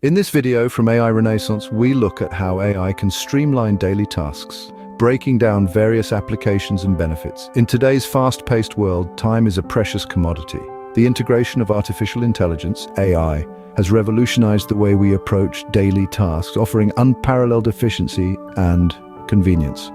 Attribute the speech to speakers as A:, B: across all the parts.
A: In this video from AI Renaissance, we look at how AI can streamline daily tasks, breaking down various applications and benefits. In today's fast-paced world, time is a precious commodity. The integration of artificial intelligence, AI, has revolutionized the way we approach daily tasks, offering unparalleled efficiency and convenience.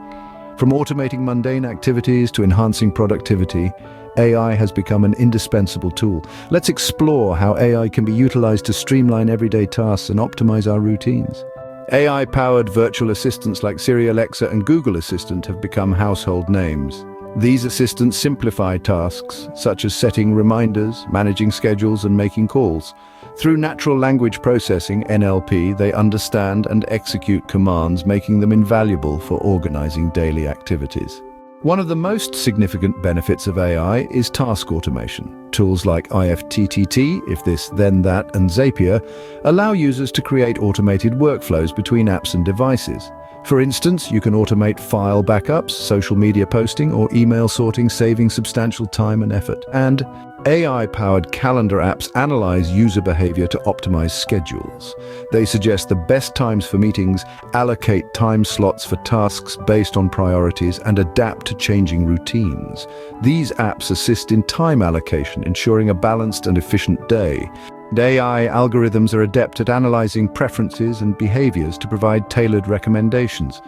A: From automating mundane activities to enhancing productivity, AI has become an indispensable tool. Let's explore how AI can be utilized to streamline everyday tasks and optimize our routines. AI-powered virtual assistants like Siri, Alexa, and Google Assistant have become household names. These assistants simplify tasks, such as setting reminders, managing schedules, and making calls. Through natural language processing, NLP, they understand and execute commands, making them invaluable for organizing daily activities. One of the most significant benefits of AI is task automation. Tools like IFTTT, If This, Then That, and Zapier allow users to create automated workflows between apps and devices. For instance, you can automate file backups, social media posting, or email sorting, saving substantial time and effort. And AI-powered calendar apps analyze user behavior to optimize schedules. They suggest the best times for meetings, allocate time slots for tasks based on priorities, and adapt to changing routines. These apps assist in time allocation, ensuring a balanced and efficient day. AI algorithms are adept at analyzing preferences and behaviors to provide tailored recommendations.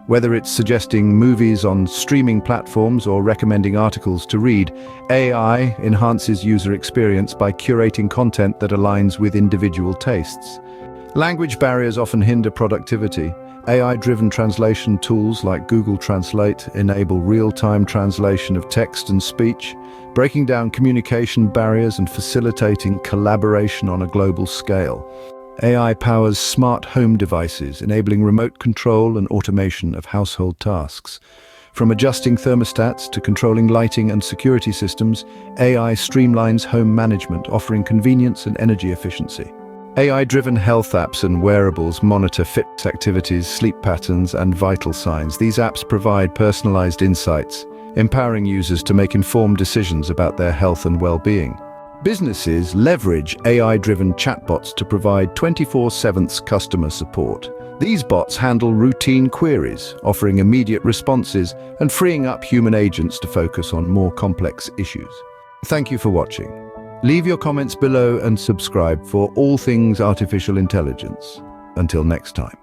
A: Whether it's suggesting movies on streaming platforms or recommending articles to read, AI enhances user experience by curating content that aligns with individual tastes. Language barriers often hinder productivity. AI-driven translation tools like Google Translate enable real-time translation of text and speech, breaking down communication barriers and facilitating collaboration on a global scale. AI powers smart home devices, enabling remote control and automation of household tasks. From adjusting thermostats to controlling lighting and security systems, AI streamlines home management, offering convenience and energy efficiency. AI-driven health apps and wearables monitor fitness activities, sleep patterns, and vital signs. These apps provide personalized insights, empowering users to make informed decisions about their health and well-being. Businesses leverage AI-driven chatbots to provide 24/7 customer support. These bots handle routine queries, offering immediate responses and freeing up human agents to focus on more complex issues. Thank you for watching. Leave your comments below and subscribe for all things artificial intelligence. Until next time.